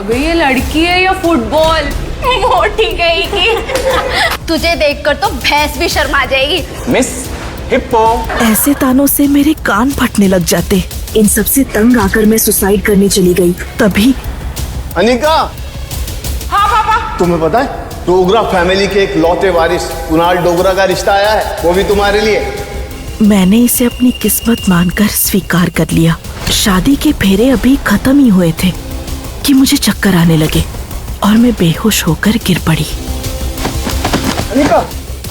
अबे ये लड़की है या फुटबॉल? मोटी गई की। तुझे देखकर तो भैंस भी शर्मा जाएगी। Miss hippo. ऐसे तानों से मेरे कान फटने लग जाते। इन सब से तंग आकर मैं सुसाइड करने चली गई। तभी अनिका। हाँ पापा। तुम्हें पता है डोगरा फैमिली के एक लौते वारिस कुणाल डोगरा का रिश्ता आया है, वो भी तुम्हारे लिए। मैंने इसे अपनी किस्मत मानकर स्वीकार कर लिया। शादी के फेरे अभी खत्म ही हुए थे कि मुझे चक्कर आने लगे और मैं बेहोश होकर गिर पड़ी। अनिका,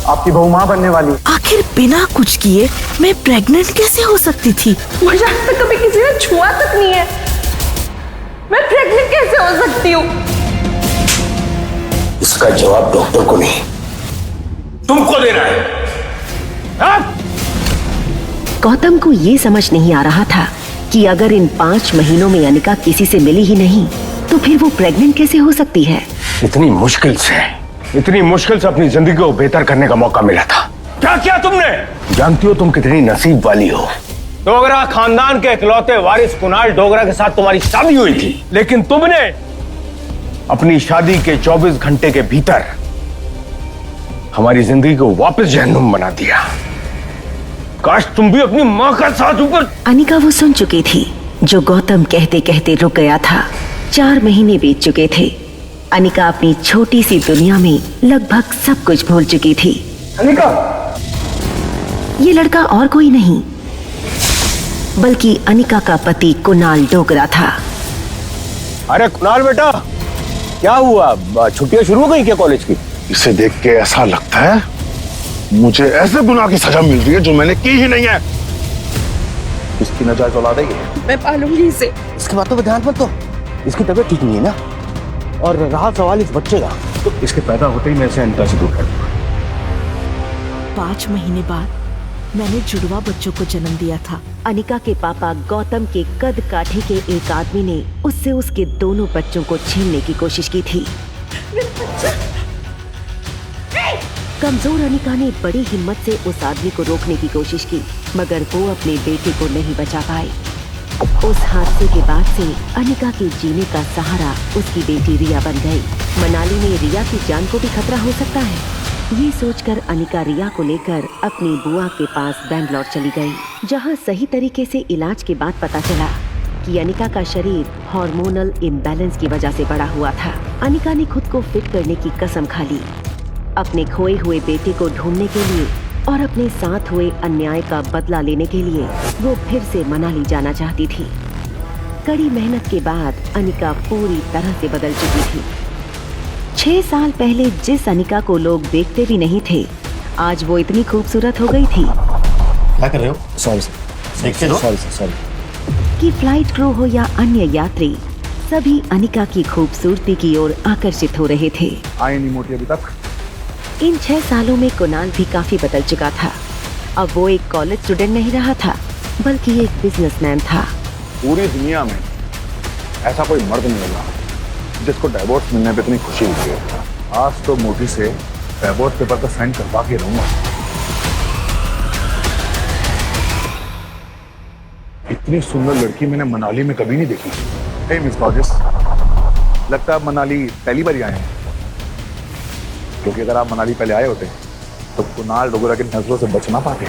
आपकी बहू माँ बनने वाली। आखिर बिना कुछ किए मैं प्रेग्नेंट कैसे हो सकती थी? मुझे आज तक कभी किसी ने छुआ तक नहीं है, मैं प्रेग्नेंट कैसे हो सकती हूँ? इसका जवाब डॉक्टर को नहीं, तुमको देना है। हाँ? गौतम को ये समझ नहीं आ रहा था कि अगर इन 5 महीनों में अनिका किसी से मिली ही नहीं तो फिर वो प्रेग्नेंट कैसे हो सकती है। इतनी मुश्किल से अपनी जिंदगी को बेहतर करने का मौका मिला था। क्या किया तुमने? जानती हो तुम कितनी नसीब वाली हो। डोगरा खानदान के इकलौते वारिस कुणाल डोगरा के साथ तुम्हारी शादी हुई थी, लेकिन तुमने अपनी शादी के 24 घंटे के भीतर हमारी जिंदगी को वापस जहन्नुम बना दिया। काश तुम भी अपनी माँ का साथ ऊपर। अनिका वो सुन चुकी थी जो गौतम कहते कहते रुक गया था। 4 महीने बीत चुके थे। अनिका अपनी छोटी सी दुनिया में लगभग सब कुछ भूल चुकी थी। अनिका, ये लड़का और कोई नहीं बल्कि अनिका का पति कुणाल डोगरा था। अरे कुणाल बेटा, क्या हुआ? छुट्टियां शुरू हो गई क्या कॉलेज की? इसे देख के ऐसा लगता है मुझे ऐसे गुनाह की सजा मिल रही है जो मैंने की ही नहीं है। इसकी नजायज औलाद है ये। मैं पालूंगी इसे। इसकी बातों पर ध्यान मत दो, इसकी तबीयत ठीक नहीं है ना। और रहा सवाल इस बच्चे का, तो इसके पैदा होते ही मैं इसे अनिका से दूर कर दूंगा। 5 महीने बाद मैंने जुड़वा बच्चों को जन्म दिया था। अनिका के पापा गौतम के कद काठी के एक आदमी ने उससे उसके दोनों बच्चों को छीनने की कोशिश की थी। कमजोर अनिका ने बड़ी हिम्मत से उस आदमी को रोकने की कोशिश की, मगर वो अपने बेटे को नहीं बचा पाई। उस हादसे के बाद से अनिका के जीने का सहारा उसकी बेटी रिया बन गई। मनाली में रिया की जान को भी खतरा हो सकता है, ये सोचकर अनिका रिया को लेकर अपनी बुआ के पास बैंगलोर चली गई, जहां सही तरीके से इलाज के बाद पता चला कि अनिका का शरीर हार्मोनल इम्बैलेंस की वजह से बड़ा हुआ था। अनिका ने खुद को फिट करने की कसम खा ली। अपने खोए हुए बेटे को ढूंढने के लिए और अपने साथ हुए अन्याय का बदला लेने के लिए वो फिर से मनाली जाना चाहती थी। कड़ी मेहनत के बाद अनिका पूरी तरह से बदल चुकी थी। 6 साल पहले जिस अनिका को लोग देखते भी नहीं थे, आज वो इतनी खूबसूरत हो गई थी। क्या कर रहे हो? सॉरी कि फ्लाइट क्रू हो या अन्य यात्री, सभी अनिका की खूबसूरती की ओर आकर्षित हो रहे थे। आई नहीं मोटी अभी तक। इन 6 सालों में कुणाल भी काफी बदल चुका था। अब वो एक कॉलेज स्टूडेंट नहीं रहा था, बल्कि एक बिजनेसमैन था। पूरी दुनिया में ऐसा कोई मर्द नहीं होगा जिसको डाइवोर्स मिलने पे इतनी खुशी मिलती है। आज तो मोटी से डाइवोर्स पेपर तो साइन करवा के रहूंगा। इतनी सुंदर लड़की मैंने मनाली में कभी नहीं देखी। हे मिस गॉर्जियस, लगता है आप मनाली पहली बार ही आए हैं, क्योंकि अगर आप मनाली पहले आए होते तो कुणाल डोगरा की नजरों से बच ना पाते।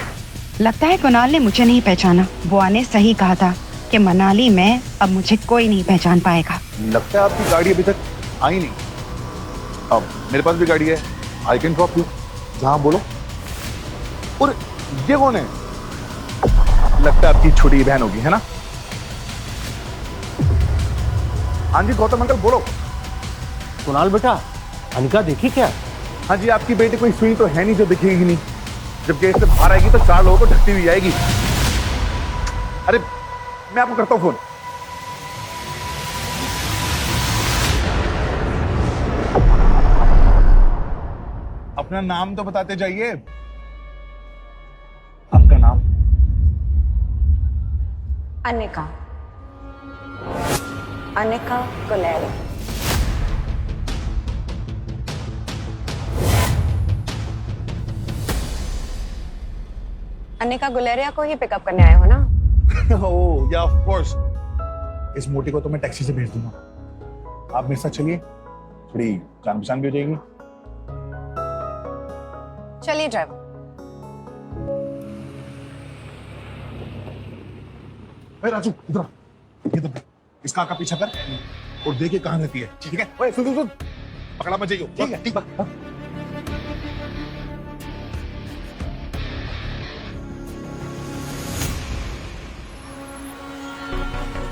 लगता है कुणाल ने मुझे नहीं पहचाना। बुआ ने सही कहा था कि मनाली में अब मुझे कोई नहीं पहचान पाएगा। लगता है आपकी गाड़ी अभी तक आई नहीं। अब मेरे पास भी गाड़ी है, आई कैन ड्रॉप यू जहां बोलो। और ये कौन है? लगता है आपकी छोटी बहन होगी, है ना? हाँ जी गौतम अंकल बोलो। कुणाल बेटा, अनिका देखी क्या? हाँ जी, आपकी बेटी कोई सुई तो है नहीं जो दिखेगी नहीं। जब गेट से बाहर आएगी तो 4 लोगों को ढकती हुई आएगी। अरे मैं आपको करता हूं फोन। अपना नाम तो बताते जाइए। आपका नाम? अनिका। अनिका गुलेरिया। अनिका गुलेरिया को ही पिकअप करने आए हो ना? ओह या ऑफ कोर्स। इस मोटी को तो मैं टैक्सी से भेज दूंगा। आप मेरे साथ चलिए, थोड़ी जान पहचान भी हो जाएगी। चलिए ड्राइवर। अरे राजू इधर आ। ये तो इस कार का पीछा कर और देखिए कहाँ रहती है, ठीक है? ओए सुन सुन सुन, पकड़ा मत जाइयो। ठीक है, ठीक है।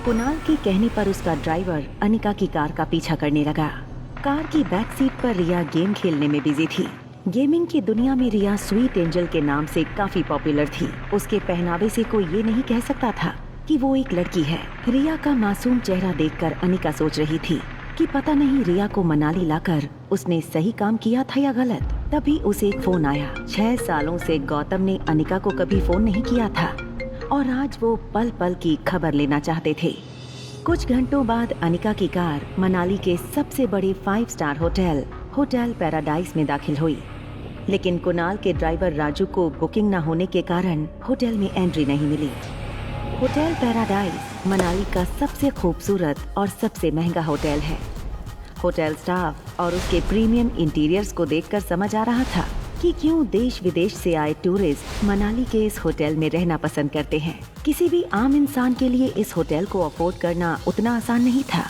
कुणाल के कहने पर उसका ड्राइवर अनिका की कार का पीछा करने लगा। कार की बैक सीट पर रिया गेम खेलने में बिजी थी। गेमिंग की दुनिया में रिया स्वीट एंजल के नाम से काफी पॉपुलर थी। उसके पहनावे से कोई ये नहीं कह सकता था कि वो एक लड़की है। रिया का मासूम चेहरा देखकर अनिका सोच रही थी कि पता नहीं रिया को मनाली लाकर उसने सही काम किया था या गलत। तभी उसे एक फोन आया। 6 सालों से गौतम ने अनिका को कभी फोन नहीं किया था और आज वो पल पल की खबर लेना चाहते थे। कुछ घंटों बाद अनिका की कार मनाली के सबसे बड़े 5 स्टार होटल पैराडाइज में दाखिल हुई, लेकिन कुणाल के ड्राइवर राजू को बुकिंग न होने के कारण होटल में एंट्री नहीं मिली। होटल पैराडाइज मनाली का सबसे खूबसूरत और सबसे महंगा होटल है। होटल स्टाफ और उसके प्रीमियम इंटीरियर्स को देखकर समझ आ रहा था कि क्यों देश विदेश से आए टूरिस्ट मनाली के इस होटल में रहना पसंद करते हैं। किसी भी आम इंसान के लिए इस होटल को अफोर्ड करना उतना आसान नहीं था,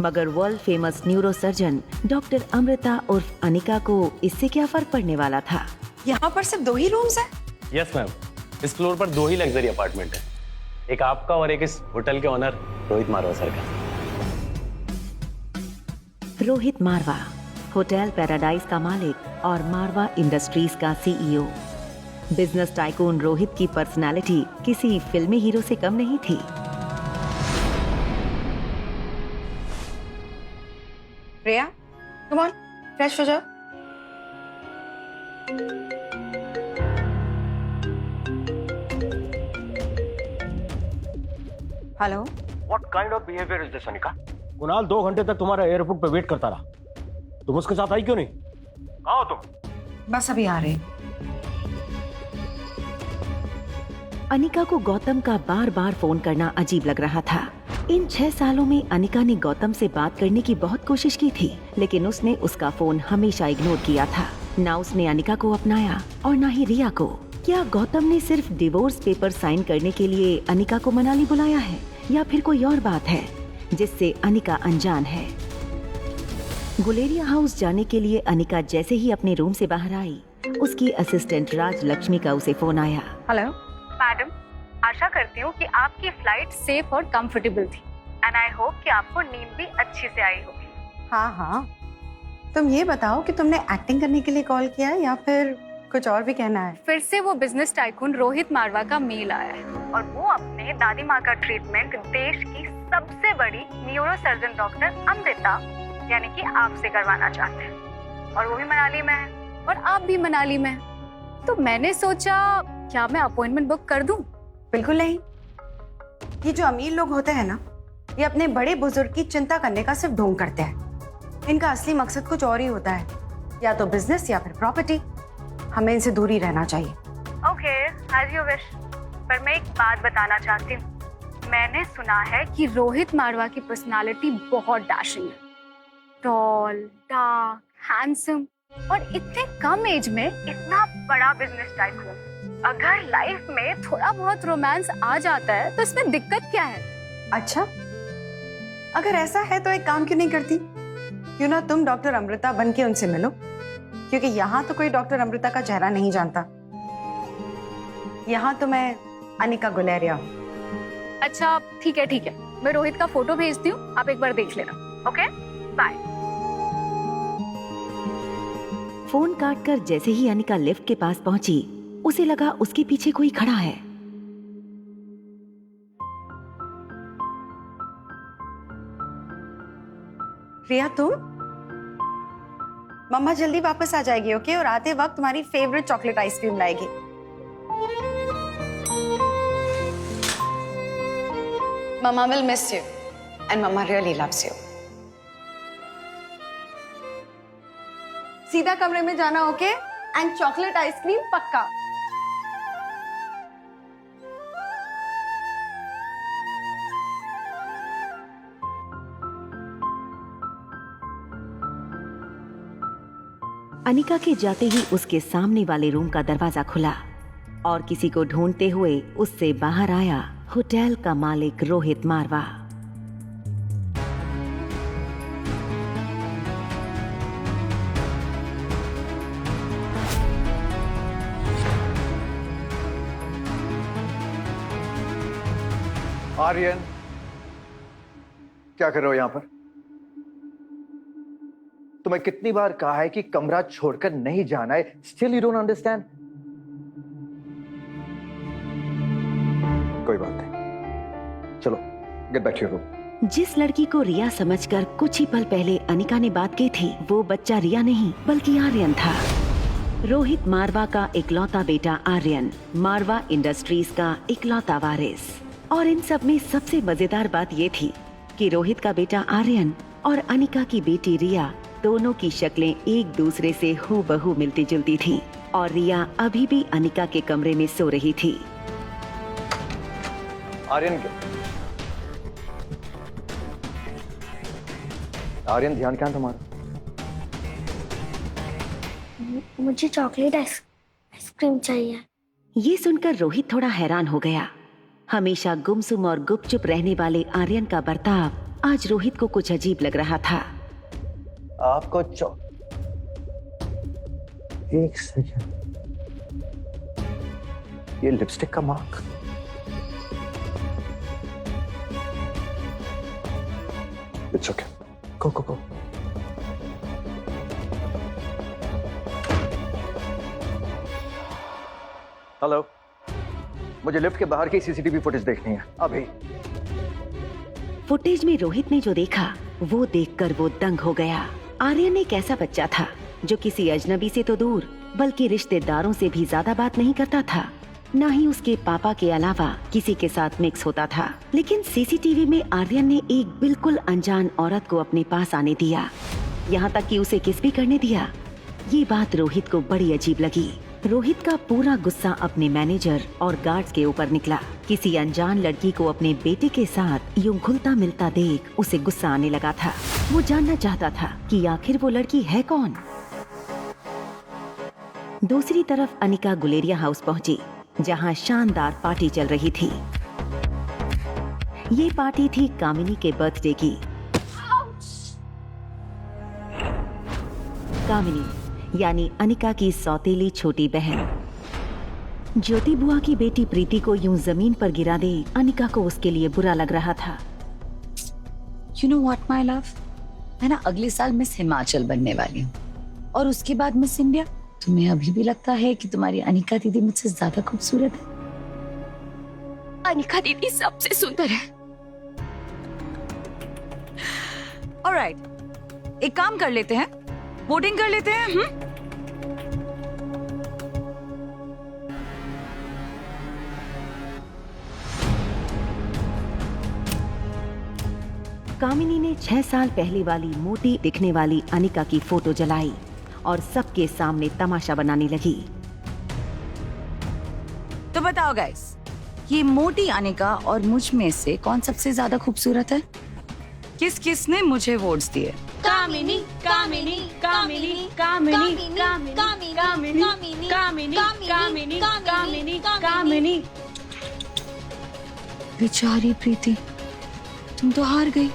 मगर world famous neuro surgeon doctor Amrita उर्फ अनिका को इससे क्या फर्क पड़ने वाला था। यहाँ पर सिर्फ 2 ही रूम्स हैं? यस मैम, इस फ्लोर पर 2 ही लग्जरी अपार्टमेंट है, एक आपका और एक इस होटल के ओनर रोहित मारवा सर का। रोहित मारवा होटल पैराडाइज का मालिक और मारवा इंडस्ट्रीज का सीईओ। बिजनेस टाइकून रोहित की पर्सनालिटी किसी फिल्मी हीरो से कम नहीं थी। रिया, कम ऑन, फ्रेश हो जाओ। Hello. What kind of behavior is this, Anika? Kunal 2 घंटे तक तुम्हारा एयरपोर्ट पे वेट करता रहा, तुम उसके साथ आई क्यों नहीं? कहाँ हो तुम? बस अभी आ रहे। अनिका को गौतम का बार बार फोन करना अजीब लग रहा था। इन 6 सालों में अनिका ने गौतम से बात करने की बहुत कोशिश की थी, लेकिन उसने उसका फोन हमेशा इग्नोर किया था। ना उसने अनिका को अपनाया और ना ही रिया को। क्या गौतम ने सिर्फ डिवोर्स पेपर साइन करने के लिए अनिका को मनाली बुलाया है, या फिर कोई और बात है जिससे अनिका अनजान है? गुलेरिया हाउस जाने के लिए अनिका जैसे ही अपने रूम से बाहर आई, उसकी असिस्टेंट राज लक्ष्मी का उसे फोन आया। हेलो मैडम, आशा करती हूँ कि आपकी फ्लाइट सेफ और कंफर्टेबल थी एंड आई होप कि आपको नींद भी अच्छी से आई होगी। हाँ, तुम ये बताओ कि तुमने एक्टिंग करने के लिए कॉल किया है या फिर कुछ और भी कहना है? फिर से वो बिजनेस टाइकून रोहित मारवा का मेल आया है और वो अपने दादी माँ का ट्रीटमेंट देश की सबसे बड़ी न्यूरो सर्जन डॉक्टर अमृता यानी कि आपसे करवाना चाहते हैं, और वो भी मनाली में है और आप भी मनाली में हैं। तो मैंने सोचा क्या मैं अपॉइंटमेंट बुक कर दूं? बिल्कुल नहीं। ये जो अमीर लोग होते हैं ना, ये अपने बड़े बुजुर्ग की चिंता करने का सिर्फ ढोंग करते हैं। इनका असली मकसद कुछ और ही होता है, या तो बिजनेस या फिर प्रॉपर्टी। हमें इनसे दूर ही रहना चाहिए। Okay, as you wish. पर मैं एक बात बताना चाहती हूँ, मैंने सुना है कि रोहित मारवा की पर्सनालिटी बहुत डैशिंग है, टॉल, डार्क, हैंडसम और इतने कम एज में इतना बड़ा बिजनेस टाइकून। अगर लाइफ में थोड़ा बहुत रोमांस आ जाता है तो इसमें दिक्कत क्या है? अच्छा, अगर ऐसा है तो एक काम क्यों नहीं करती? क्यों ना तुम डॉक्टर अमृता बन के उनसे मिलो, क्योंकि यहाँ तो कोई डॉक्टर अमृता का चेहरा नहीं जानता। यहाँ तो मैं अनिका गुलेरिया हूँ। अच्छा ठीक है, मैं रोहित का फोटो भेजती हूँ, आप एक बार देख लेना। Okay, bye. फोन काटकर जैसे ही अनिका लिफ्ट के पास पहुंची, उसे लगा उसके पीछे कोई खड़ा है। रिया, तुम? मम्मा जल्दी वापस आ जाएगी, ओके? और आते वक्त तुम्हारी फेवरेट चॉकलेट आइसक्रीम लाएगी। मम्मा will miss you and mama really loves you. सीधा कमरे में जाना, ओके? एंड चॉकलेट आइसक्रीम पक्का। अनिका के जाते ही उसके सामने वाले रूम का दरवाजा खुला और किसी को ढूंढते हुए उससे बाहर आया होटल का मालिक रोहित मारवा। आर्यन, क्या कर रहे हो यहां पर? तुम्हें कितनी बार कहा है कि कमरा छोड़कर नहीं जाना है, स्टिल यू डोंट अंडरस्टैंड? कोई बात नहीं, चलो get back to your room. जिस लड़की को रिया समझकर कुछ ही पल पहले अनिका ने बात की थी, वो बच्चा रिया नहीं बल्कि आर्यन था। रोहित मारवा का इकलौता बेटा आर्यन, मारवा इंडस्ट्रीज का इकलौता वारिस। और इन सब में सबसे मजेदार बात ये थी कि रोहित का बेटा आर्यन और अनिका की बेटी रिया दोनों की शक्लें एक दूसरे से हूबहू मिलती जुलती थीं और रिया अभी भी अनिका के कमरे में सो रही थी। आर्यन, ध्यान क्या है तुम्हारा? मुझे चॉकलेट आइसक्रीम चाहिए। ये सुनकर रोहित थोड़ा हैरान हो गया। हमेशा गुमसुम और गुपचुप रहने वाले आर्यन का बर्ताव आज रोहित को कुछ अजीब लग रहा था। आपको एक सेकंड, ये लिपस्टिक का mark. It's okay, go go go. Hello, मुझे लिफ्ट के बाहर की सीसीटीवी फुटेज देखनी है अभी। फुटेज में रोहित ने जो देखा वो देखकर वो दंग हो गया। आर्यन एक ऐसा बच्चा था जो किसी अजनबी से तो दूर बल्कि रिश्तेदारों से भी ज्यादा बात नहीं करता था, न ही उसके पापा के अलावा किसी के साथ मिक्स होता था। लेकिन सीसीटीवी में आर्यन ने एक बिल्कुल अनजान औरत को अपने पास आने दिया, यहाँ तक कि उसे किस भी करने दिया। ये बात रोहित को बड़ी अजीब लगी। रोहित का पूरा गुस्सा अपने मैनेजर और गार्ड्स के ऊपर निकला। किसी अनजान लड़की को अपने बेटे के साथ यूं घुलता मिलता देख उसे गुस्सा आने लगा था। वो जानना चाहता था कि आखिर वो लड़की है कौन। दूसरी तरफ अनिका गुलेरिया हाउस पहुंची, जहां शानदार पार्टी चल रही थी। ये पार्टी थी कामिनी के बर्थडे की। कामिनी यानी अनिका की सौतेली छोटी बहन। ज्योति बुआ की बेटी प्रीति को यूं जमीन पर गिरा दे अनिका को उसके लिए बुरा लग रहा था। You know what, my love? मैं ना अगले साल मिस हिमाचल बनने वाली हूँ और उसके बाद मिस इंडिया। तुम्हें अभी भी लगता है कि तुम्हारी अनिका दीदी मुझसे ज्यादा खूबसूरत है? अनिका दीदी सबसे सुंदर है। ऑलराइट, एक काम कर लेते हैं, वोटिंग कर लेते हैं। कामिनी ने 6 साल पहले वाली मोटी दिखने वाली अनिका की फोटो जलाई और सबके सामने तमाशा बनाने लगी। तो बताओ गाइस, ये मोटी अनिका और मुझ में से कौन सबसे ज्यादा खूबसूरत है? किस किस ने मुझे वोट्स दिए? कामिनी, कामिनी, कामिनी, कामिनी, कामिनी, कामिनी, कामिनी, कामिनी, कामिनी, कामिनी। बेचारी प्रीति, तुम तो हार गई।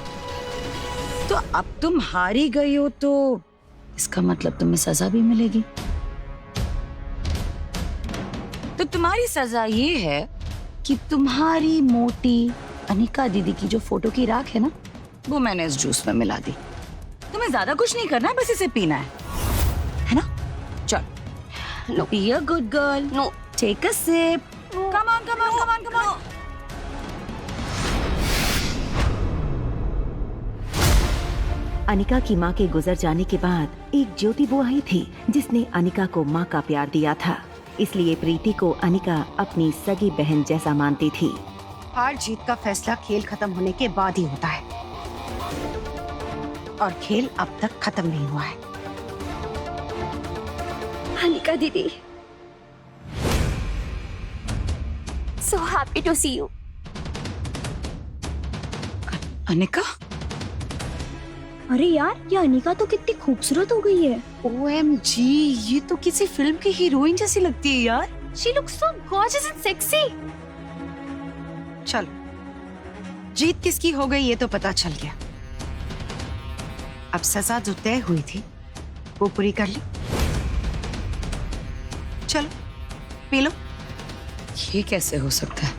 तो अब तुम हारी गई हो तो इसका मतलब तुम्हें सजा भी मिलेगी। तो तुम्हारी सजा ये है कि तुम्हारी मोटी अनिका दीदी की जो फोटो की राख है ना, वो मैंने इस जूस में मिला दी। तुम्हें ज्यादा कुछ नहीं करना है, बस इसे पीना है ना? चल, be a good girl, no, take a sip, come on come on come on come on. Anika की माँ के गुजर जाने के बाद एक ज्योति बुआ ही थी जिसने अनिका को माँ का प्यार दिया था, इसलिए प्रीति को अनिका अपनी सगी बहन जैसा मानती थी। हार जीत का फैसला खेल खत्म होने के बाद ही होता है और खेल अब तक खत्म नहीं हुआ है। अनिका दीदी, so happy to see you. Anika, अरे यार, ये अनिका तो कितनी खूबसूरत हो गई है। OMG, ये तो किसी फिल्म की हीरोइन जैसी लगती है यार। She looks so gorgeous and sexy. चलो, जीत किसकी हो गई ये तो पता चल गया। अब सजा जो तय हुई थी वो पूरी कर ली। चलो पी लो। ये कैसे हो सकता है?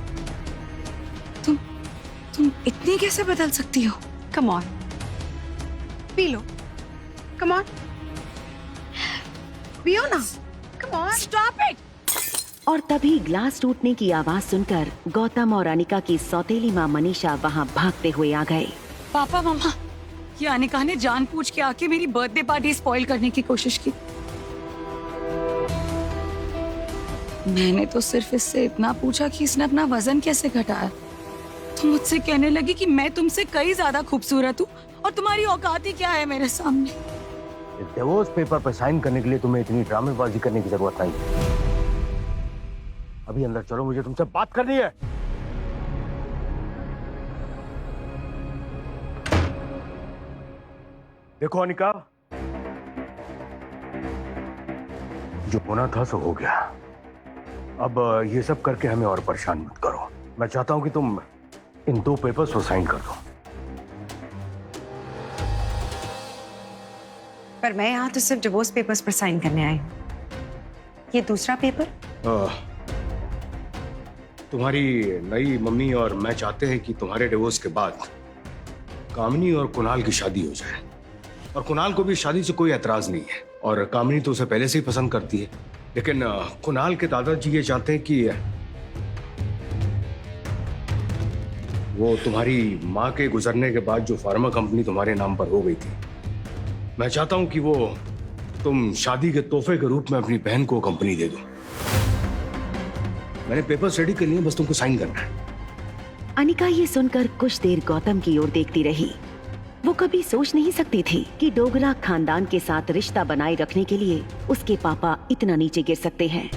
तुम इतनी कैसे बदल सकती हो? Come on, P low. Come on, पियो ना। Come on, stop it. और तभी ग्लास टूटने की आवाज सुनकर गौतम और अनिका की सौतेली माँ मनीषा वहाँ भागते हुए आ गए। पापा मम्मा, ये अनिका ने जानबूझ के आके मेरी बर्थडे पार्टी स्पॉइल करने की कोशिश की। मैंने तो सिर्फ इससे इतना पूछा कि इसने अपना वजन कैसे घटाया, तो मुझसे कहने लगी कि मैं तुमसे कई ज्यादा खूबसूरत हूँ और तुम्हारी औकात ही क्या है मेरे सामने। डिवोर्स पेपर पर साइन करने के लिए तुम्हें इतनी ड्रामेबाजी करने की जरूरत नहीं। अभी अंदर चलो, मुझे तुमसे बात करनी है। देखो अनिका, जो होना था सो हो गया। अब ये सब करके हमें और परेशान मत करो। मैं चाहता हूं कि तुम इन 2 पेपर्स को साइन कर दो। पर मैं यहाँ तो सिर्फ डिवोर्स पेपर्स पर साइन करने आई हूँ। ये दूसरा पेपर? तुम्हारी नई मम्मी और मैं चाहते हैं कि तुम्हारे डिवोर्स के बाद कामिनी और कुणाल की शादी हो जाए। और कुणाल को भी शादी से कोई एतराज नहीं है, और कामिनी तो उसे पहले से ही पसंद करती है। लेकिन कुणाल के दादाजी ये चाहते हैं कि वो तुम्हारी माँ के गुजरने के बाद जो फार्मा कंपनी तुम्हारे नाम पर हो गई थी, मैं चाहता हूं कि वो तुम शादी के तोहफे के रूप में अपनी बहन को कंपनी दे दो। मैंने पेपर रेडी कर लिए, बस तुमको साइन करना है। अनिका ये सुनकर कुछ देर गौतम की ओर देखती रही। वो कभी सोच नहीं सकती थी कि डोगरा खानदान के साथ रिश्ता बनाए रखने के लिए उसके पापा इतना नीचे गिर सकते हैं।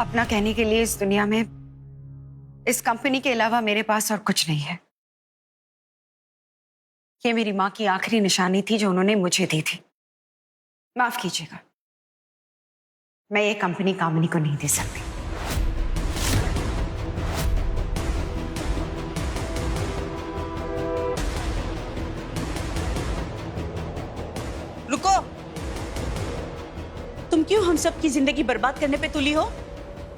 अपना कहने के लिए इस दुनिया में, इस कंपनी के अलावा मेरे पास और कुछ नहीं है। ये मेरी माँ की आखिरी निशानी थी जो उन्होंने मुझे दी थी। माफ कीजिएगा, मैं ये कंपनी कामिनी को नहीं दे सकती। रुको, तुम क्यों हम सब की जिंदगी बर्बाद करने पे तुली हो?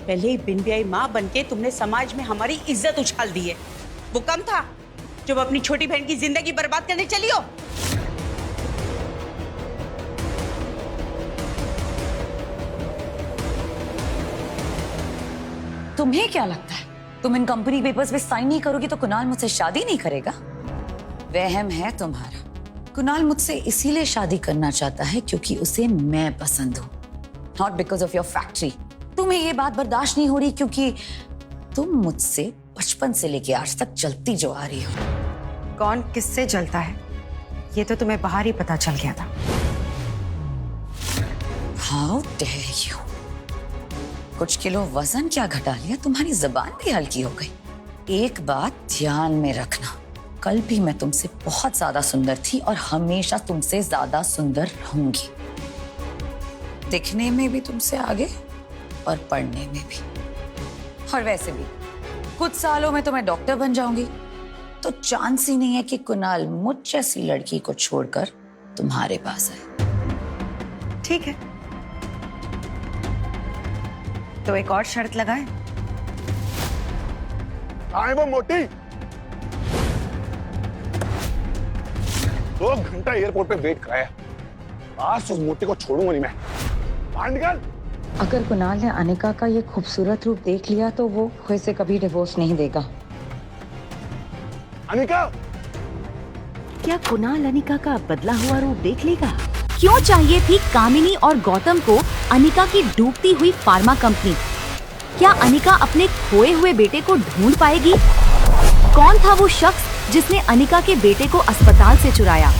पहले ही बिन ब्याही माँ बनके तुमने समाज में हमारी इज्जत उछाल दी है। वो कम था जब अपनी छोटी बहन की जिंदगी बर्बाद करने चली हो? तुम्हें क्या लगता है तुम इन कंपनी पेपर्स पे साइन नहीं करोगी तो कुणाल मुझसे शादी नहीं करेगा? वहम है तुम्हारा। कुणाल मुझसे इसीलिए शादी करना चाहता है क्योंकि उसे मैं पसंद हूँ, not because of your factory. तुम्हें ये बात बर्दाश्त नहीं हो रही क्योंकि तुम मुझसे बचपन से लेके आज तक जलती जो आ रही हो। कौन किससे जलता है ये तो तुम्हें बाहर ही पता चल गया था। How dare you? कुछ किलो वजन क्या घटा लिया, तुम्हारी जबान भी हल्की हो गई। एक बात ध्यान में रखना, कल भी मैं तुमसे बहुत ज्यादा सुंदर थी और हमेशा तुमसे ज्यादा सुंदर रहूंगी। दिखने में भी तुमसे आगे और पढ़ने में भी। और वैसे भी कुछ सालों में तो मैं डॉक्टर बन जाऊंगी, तो चांस ही नहीं है कि कुणाल मुझ जैसी लड़की को छोड़कर तुम्हारे पास आए। ठीक है, तो एक और शर्त लगाए। आए वो मोटी, 2 घंटा एयरपोर्ट पे वेट कराया, आज उस मोटी को छोड़ूंगा नहीं मैं। बाहर निकल। अगर कुणाल ने अनिका का ये खूबसूरत रूप देख लिया तो वो इसे कभी डिवोर्स नहीं देगा। अनिका, क्या कुणाल अनिका का बदला हुआ रूप देख लेगा? क्यों चाहिए थी कामिनी और गौतम को अनिका की डूबती हुई फार्मा कंपनी? क्या अनिका अपने खोए हुए बेटे को ढूंढ पाएगी? कौन था वो शख्स जिसने अनिका के बेटे को अस्पताल से चुराया?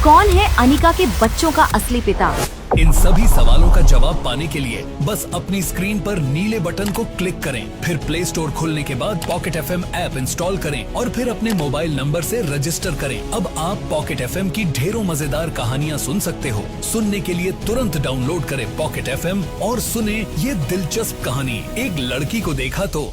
कौन है अनिका के बच्चों का असली पिता? इन सभी सवालों का जवाब पाने के लिए बस अपनी स्क्रीन पर नीले बटन को क्लिक करें, फिर प्ले स्टोर खोलने के बाद पॉकेट FM ऐप इंस्टॉल करें और फिर अपने मोबाइल नंबर से रजिस्टर करें। अब आप पॉकेट FM की ढेरों मजेदार कहानियाँ सुन सकते हो। सुनने के लिए तुरंत डाउनलोड करें पॉकेट FM और सुने ये दिलचस्प कहानी। एक लड़की को देखा तो